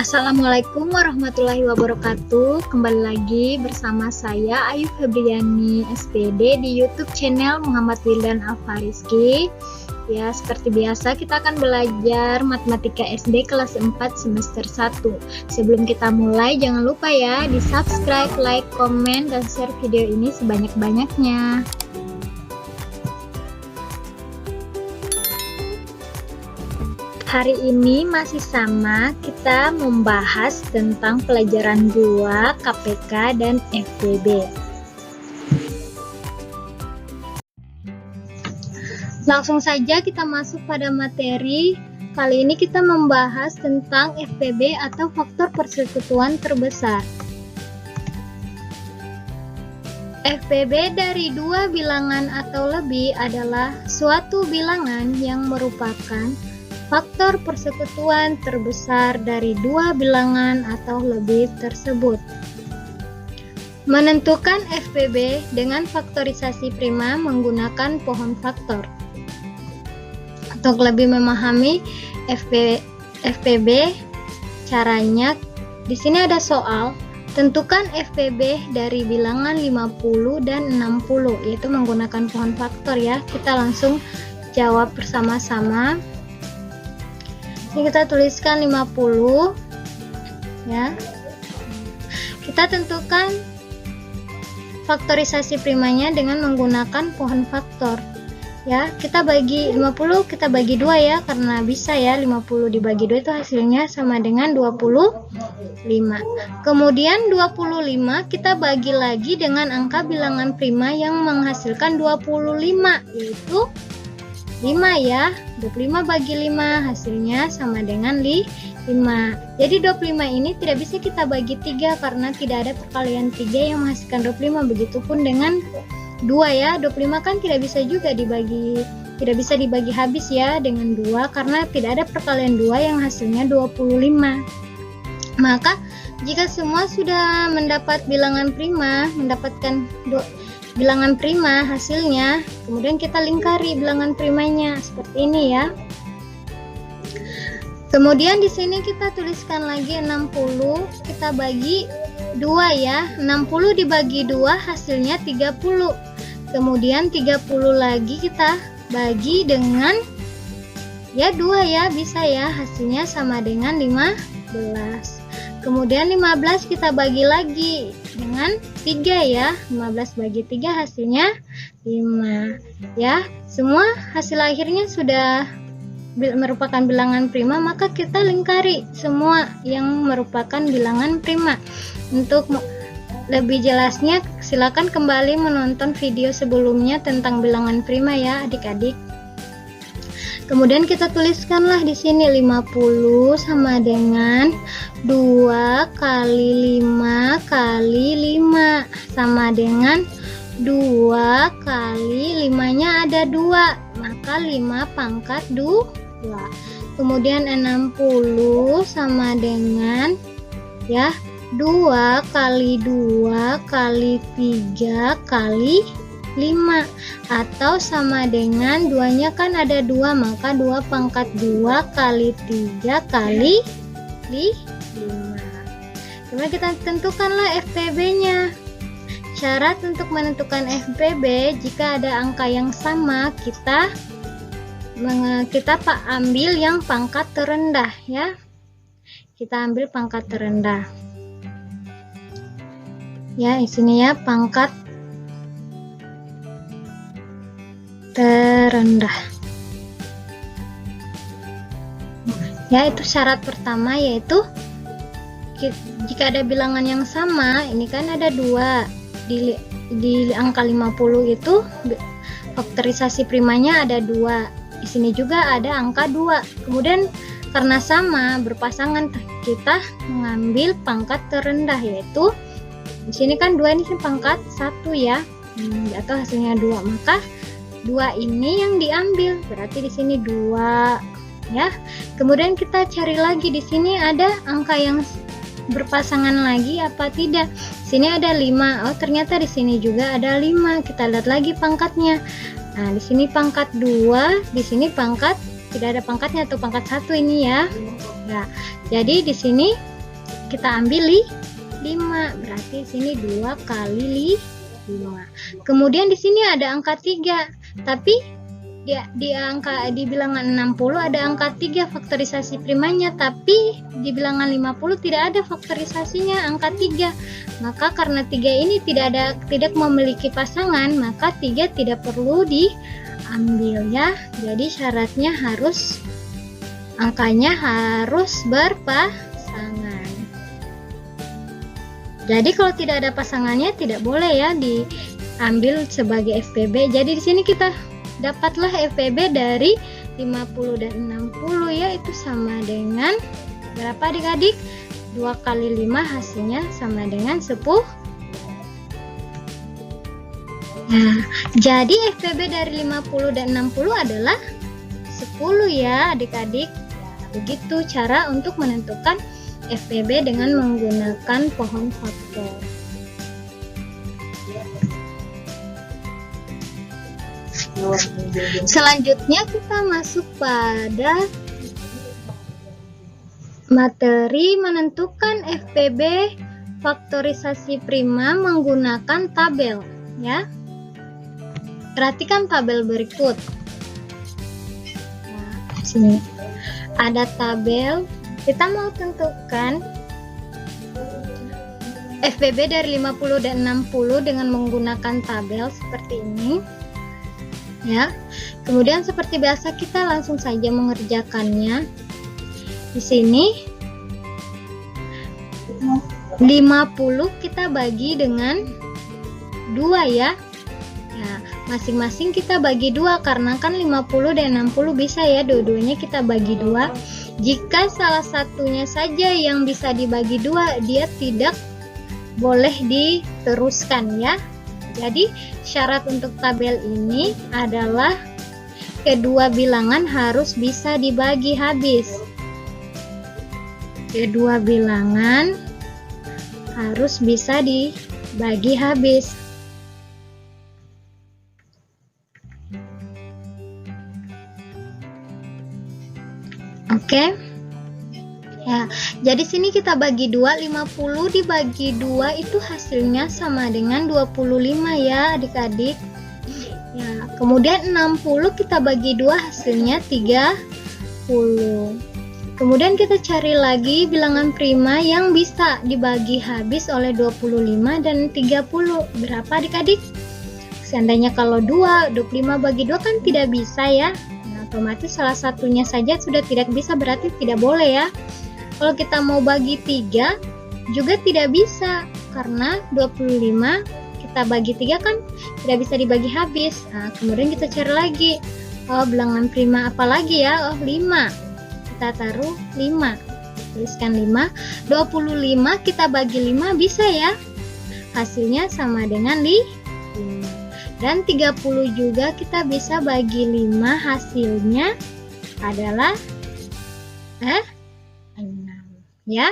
Assalamualaikum warahmatullahi wabarakatuh. Kembali lagi bersama saya Ayu Febriani SPD di YouTube channel Muhammad Wildan Alfariski. Ya, seperti biasa kita akan belajar matematika SD kelas 4 semester 1. Sebelum kita mulai, jangan lupa ya di subscribe, like, komen, dan share video ini sebanyak-banyaknya. Hari ini masih sama, kita membahas tentang pelajaran 2 KPK dan FPB. Langsung saja kita masuk pada materi. Kali ini kita membahas tentang FPB atau faktor persekutuan terbesar. FPB dari dua bilangan atau lebih adalah suatu bilangan yang merupakan faktor persekutuan terbesar dari dua bilangan atau lebih tersebut. Menentukan FPB dengan faktorisasi prima menggunakan pohon faktor. Untuk lebih memahami FPB, caranya di sini ada soal. Tentukan FPB dari bilangan 50 dan 60, yaitu menggunakan pohon faktor ya. Kita langsung jawab bersama-sama. Ini kita tuliskan 50 ya. Kita tentukan faktorisasi primanya dengan menggunakan pohon faktor ya. Kita bagi 50, kita bagi 2 ya, karena bisa ya, 50 dibagi 2 itu hasilnya sama dengan 25. Kemudian 25 kita bagi lagi dengan angka bilangan prima yang menghasilkan 25, yaitu 5 ya. 25 bagi 5 hasilnya sama dengan 5. Jadi 25 ini tidak bisa kita bagi 3 karena tidak ada perkalian 3 yang menghasilkan 25. Begitupun dengan 2 ya. 25 kan tidak bisa juga dibagi, tidak bisa dibagi habis ya dengan 2 karena tidak ada perkalian 2 yang hasilnya 25. Maka jika semua sudah mendapat bilangan prima, mendapatkan bilangan prima hasilnya, kemudian kita lingkari bilangan primanya seperti ini ya. Kemudian di sini kita tuliskan lagi 60, kita bagi 2 ya. 60 dibagi 2 hasilnya 30. Kemudian 30 lagi kita bagi dengan ya 2 ya, bisa ya, hasilnya sama dengan 15. Kemudian 15 kita bagi lagi dengan 3 ya. 15 bagi 3 hasilnya 5 ya. Semua hasil akhirnya sudah merupakan bilangan prima, maka kita lingkari semua yang merupakan bilangan prima. Untuk lebih jelasnya silakan kembali menonton video sebelumnya tentang bilangan prima ya adik-adik. Kemudian kita tuliskanlah di sini 50 sama dengan 2 kali 5 kali 5 sama dengan 2 kali 5-nya ada 2, maka 5 pangkat 2. Kemudian 60 sama dengan ya 2 kali 2 kali 3 kali 5 atau sama dengan 2-nya kan ada 2, maka 2 pangkat 2 kali 3 kali 5. Kemudian kita tentukanlah FPB-nya. Syarat untuk menentukan FPB, jika ada angka yang sama, kita ambil yang pangkat terendah ya. Kita ambil pangkat terendah. Ya, di sini ya, pangkat terendah. Ya, itu syarat pertama, yaitu jika ada bilangan yang sama, ini kan ada 2 di angka 50 itu faktorisasi primanya ada 2. Di sini juga ada angka 2. Kemudian karena sama berpasangan, kita mengambil pangkat terendah, yaitu di sini kan 2, ini pangkat 1 ya, atau hasilnya 2, maka 2 ini yang diambil, berarti di sini 2 ya. Kemudian kita cari lagi, di sini ada angka yang berpasangan lagi apa tidak. Sini ada 5. Oh, ternyata di sini juga ada 5. Kita lihat lagi pangkatnya. Nah, di sini pangkat 2, di sini pangkat tidak ada pangkatnya atau pangkat 1 ini ya. Nah, jadi di sini kita ambil 5, berarti sini 2 kali 5. Kemudian di sini ada angka 3, tapi di bilangan 60 ada angka 3 faktorisasi primanya, tapi di bilangan 50 tidak ada faktorisasinya angka 3. Maka karena 3 ini tidak memiliki pasangan, maka 3 tidak perlu diambil ya. Jadi syaratnya angkanya harus berpasangan. Jadi kalau tidak ada pasangannya tidak boleh ya diambil sebagai FPB. Jadi di sini kita dapatlah FPB dari 50 dan 60 ya, itu sama dengan berapa adik-adik? 2 kali 5 hasilnya sama dengan 10. Nah, jadi FPB dari 50 dan 60 adalah 10 ya adik-adik. Begitu cara untuk menentukan FPB dengan menggunakan pohon faktor. Selanjutnya kita masuk pada materi menentukan FPB faktorisasi prima menggunakan tabel ya. Perhatikan tabel berikut. Nah, sini ada tabel. Kita mau tentukan FPB dari 50 dan 60 dengan menggunakan tabel seperti ini. Ya. Kemudian seperti biasa kita langsung saja mengerjakannya. Di sini 50 kita bagi dengan 2 ya. Ya, masing-masing kita bagi 2 karena kan 50 dan 60 bisa ya dua-duanya kita bagi 2. Jika salah satunya saja yang bisa dibagi 2, dia tidak boleh diteruskan ya. Jadi syarat untuk tabel ini adalah kedua bilangan harus bisa dibagi habis. Kedua bilangan harus bisa dibagi habis. Oke. Ya, jadi sini kita bagi 2, 50 dibagi 2 itu hasilnya sama dengan 25 ya adik-adik. Ya, kemudian 60 kita bagi 2 hasilnya 30. Kemudian kita cari lagi bilangan prima yang bisa dibagi habis oleh 25 dan 30. Berapa adik-adik? Seandainya kalau 25 bagi 2 kan tidak bisa ya. Nah, otomatis salah satunya saja sudah tidak bisa, berarti tidak boleh ya. Kalau kita mau bagi 3 juga tidak bisa karena 25 kita bagi 3 kan tidak bisa dibagi habis. Nah, kemudian kita cari lagi. Oh, bilangan prima apa lagi ya? Oh, 5. Kita taruh 5. Tuliskan 5. 25 kita bagi 5 bisa ya. Hasilnya sama dengan 5. Dan 30 juga kita bisa bagi 5, hasilnya adalah 6 ya.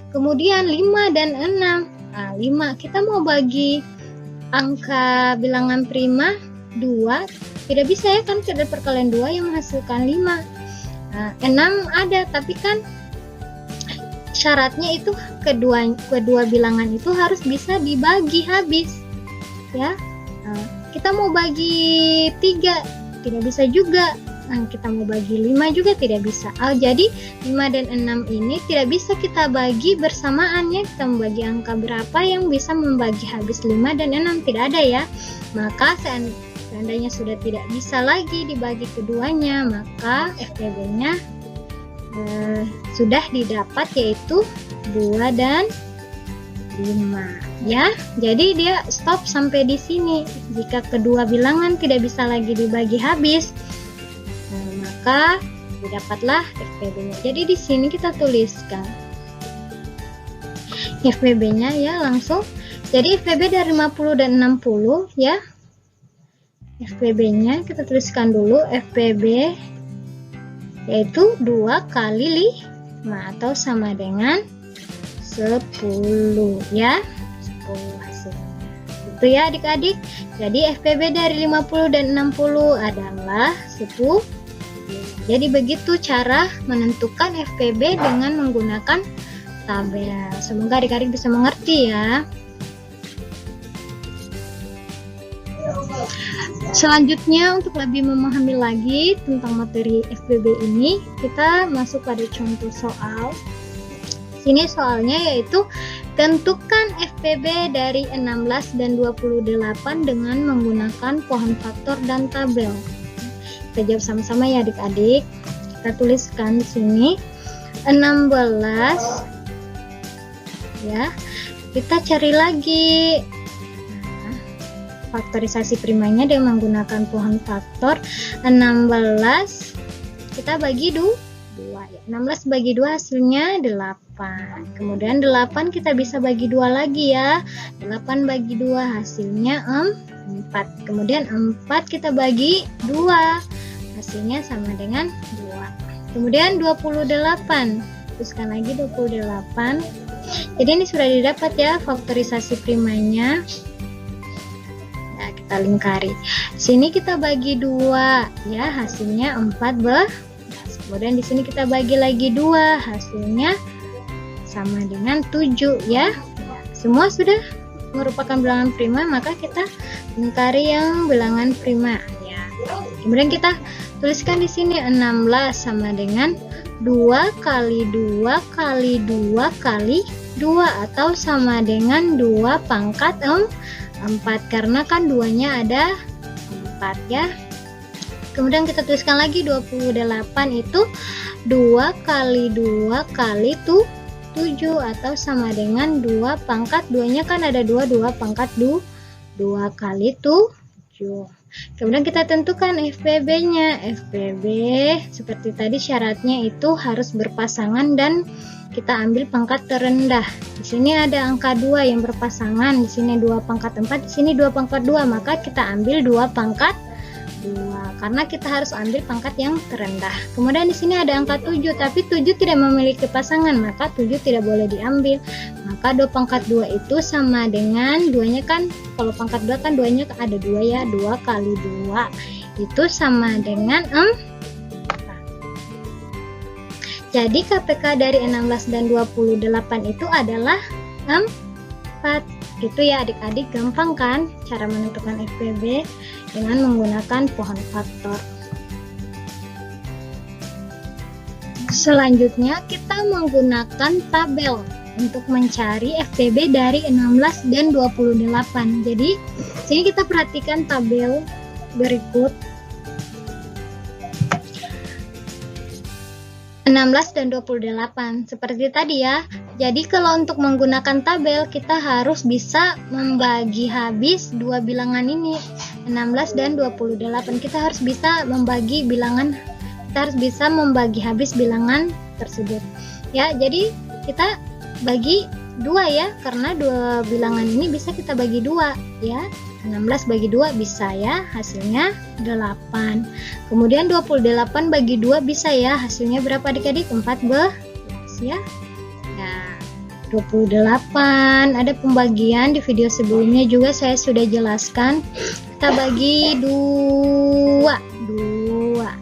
Kemudian 5 dan 6. Nah, 5 kita mau bagi angka bilangan prima 2 tidak bisa ya kan, ada perkalian 2 yang menghasilkan 5. Nah, 6 ada tapi kan syaratnya itu kedua bilangan itu harus bisa dibagi habis ya. Nah, kita mau bagi 3 tidak bisa juga. Nah, kita mau bagi 5 juga tidak bisa. Jadi 5 dan 6 ini tidak bisa kita bagi bersamaan ya. Kita membagi angka berapa yang bisa membagi habis 5 dan 6 tidak ada ya. Maka seandainya sudah tidak bisa lagi dibagi keduanya, maka FPB-nya sudah didapat yaitu 2 dan 5 ya. Jadi dia stop sampai di sini. Jika kedua bilangan tidak bisa lagi dibagi habis, maka didapatlah FPB-nya. Jadi di sini kita tuliskan FPB-nya ya langsung. Jadi FPB dari 50 dan 60 ya. FPB-nya kita tuliskan dulu. FPB yaitu 2 kali 5 atau sama dengan 10 ya. 10 hasilnya. Itu ya adik-adik. Jadi FPB dari 50 dan 60 adalah 10. Jadi begitu cara menentukan FPB dengan menggunakan tabel. Semoga adik-adik bisa mengerti ya. Selanjutnya, untuk lebih memahami lagi tentang materi FBB ini, kita masuk pada contoh soal. Sini soalnya yaitu tentukan FBB dari 16 dan 28 dengan menggunakan pohon faktor dan tabel. Kita jawab sama-sama ya adik-adik. Kita tuliskan di sini 16 ya. Kita cari lagi faktorisasi primanya dengan menggunakan pohon faktor. 16 kita bagi 2 ya. 16 bagi 2 hasilnya 8. Kemudian 8 kita bisa bagi 2 lagi ya. 8 bagi 2 hasilnya 4. Kemudian 4 kita bagi 2 hasilnya sama dengan 2. Kemudian 28, teruskan lagi 28. Jadi ini sudah didapat ya faktorisasi primanya. Nah, kita lingkari. Sini kita bagi 2 ya, hasilnya 14. Kemudian di sini kita bagi lagi 2, hasilnya sama dengan 7 ya. Semua sudah merupakan bilangan prima, maka kita lingkari yang bilangan prima ya. Kemudian kita tuliskan di sini 16 sama dengan 2 kali 2 kali 2 kali 2 atau sama dengan 2 pangkat 4 karena kan 2-nya ada 4 ya. Kemudian kita tuliskan lagi 28 itu 2 kali 2 kali 7 atau sama dengan 2 pangkat 2-nya kan ada 2 pangkat 2 kali 7. Kemudian kita tentukan FBB-nya. FBB seperti tadi syaratnya itu harus berpasangan dan kita ambil pangkat terendah. Di sini ada angka 2 yang berpasangan, di sini 2 pangkat 4, di sini 2 pangkat 2, maka kita ambil 2 pangkat 2 karena kita harus ambil pangkat yang terendah. Kemudian di sini ada angka 7, tapi 7 tidak memiliki pasangan, maka 7 tidak boleh diambil. Maka 2 pangkat 2 itu sama dengan 2-nya kan, kalau pangkat 2 kan 2-nya ada 2 ya, 2 kali 2 itu sama dengan 4. Jadi KPK dari 16 dan 28 itu adalah 4. Gitu ya adik-adik, gampang kan cara menentukan FBB dengan menggunakan pohon faktor. Selanjutnya kita menggunakan tabel untuk mencari FBB dari 16 dan 28. Jadi sini kita perhatikan tabel berikut 16 dan 28 seperti tadi ya. Jadi kalau untuk menggunakan tabel kita harus bisa membagi habis dua bilangan ini, 16 dan 28. Kita harus bisa membagi bilangan, kita harus bisa membagi habis bilangan tersebut. Ya, jadi kita bagi 2 ya, karena dua bilangan ini bisa kita bagi 2 ya. 16 bagi 2 bisa ya, hasilnya 8. Kemudian 28 bagi 2 bisa ya, hasilnya berapa adik-adik? 14 ya. Ya, 28. Ada pembagian di video sebelumnya juga saya sudah jelaskan. Kita bagi 2.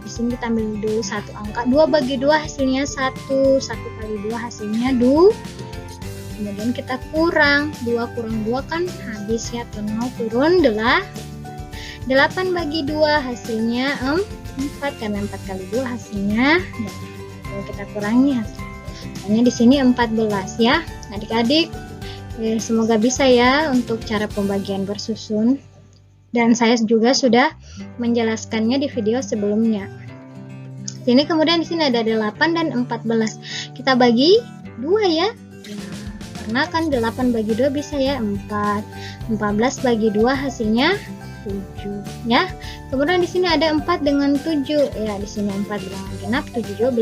Di sini kita ambil dulu satu angka. 2 bagi 2 hasilnya 1. 1 kali 2 hasilnya 2. Kemudian kita kurang 2 kurang 2 kan habis ya, atau 0 turun 8 bagi 2 hasilnya 4 karena 4 kali 2 hasilnya. Kalau kita kurangi hasilnya di sini 14 ya adik-adik. Semoga bisa ya untuk cara pembagian bersusun, dan saya juga sudah menjelaskannya di video sebelumnya. Sini kemudian di sini ada 8 dan 14. Kita bagi 2 ya. Karena kan 8 bagi 2 bisa ya 4. 14 bagi 2 hasilnya 7 ya. Kemudian di sini ada 4 dengan 7 ya. Di sini 4 bilangan genap, 7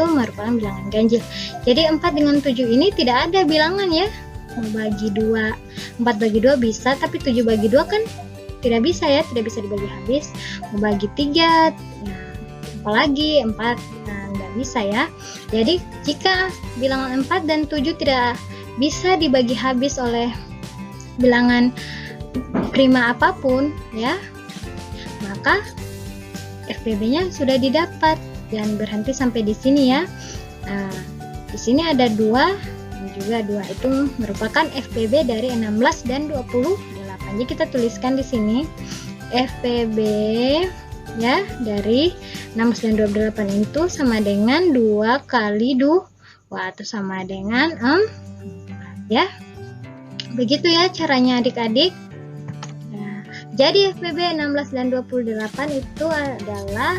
merupakan bilangan ganjil. Jadi 4 dengan 7 ini tidak ada bilangan ya. Mau bagi 2, 4 bagi 2 bisa, tapi 7 bagi 2 kan tidak bisa ya, tidak bisa dibagi habis. Mau bagi 3 ya, apalagi 4 nggak bisa ya. Jadi jika bilangan 4 dan 7 tidak bisa dibagi habis oleh bilangan prima apapun ya, maka FBB-nya sudah didapat. Dan berhenti sampai di sini ya. Nah, di sini ada 2 juga 2. Itu merupakan FPB dari 16 dan 28. Jadi kita tuliskan di sini FPB ya dari 16 dan 28 itu sama dengan 2 kali 2 atau sama dengan ya. Begitu ya caranya adik-adik. Nah, jadi FPB 16 dan 28 itu adalah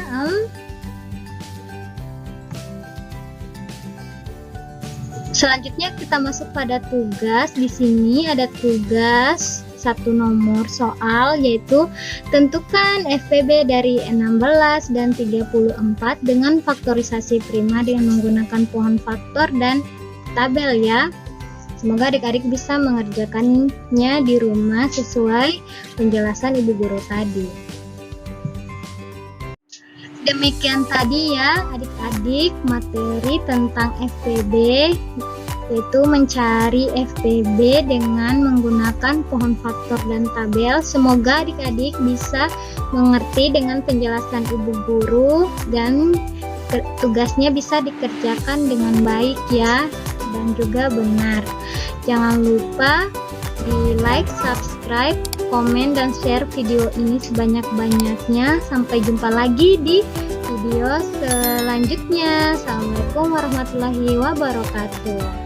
selanjutnya kita masuk pada tugas. Di sini ada tugas 1 nomor soal, yaitu tentukan FPB dari 16 dan 34 dengan faktorisasi prima dengan menggunakan pohon faktor dan tabel ya. Semoga adik-adik bisa mengerjakannya di rumah sesuai penjelasan ibu guru tadi. Demikian tadi ya adik-adik materi tentang FPB, yaitu mencari FPB dengan menggunakan pohon faktor dan tabel. Semoga adik-adik bisa mengerti dengan penjelasan ibu guru dan tugasnya bisa dikerjakan dengan baik ya, dan juga benar. Jangan lupa di like, subscribe, komen, dan share video ini sebanyak-banyaknya. Sampai jumpa lagi di video selanjutnya. Assalamualaikum warahmatullahi wabarakatuh.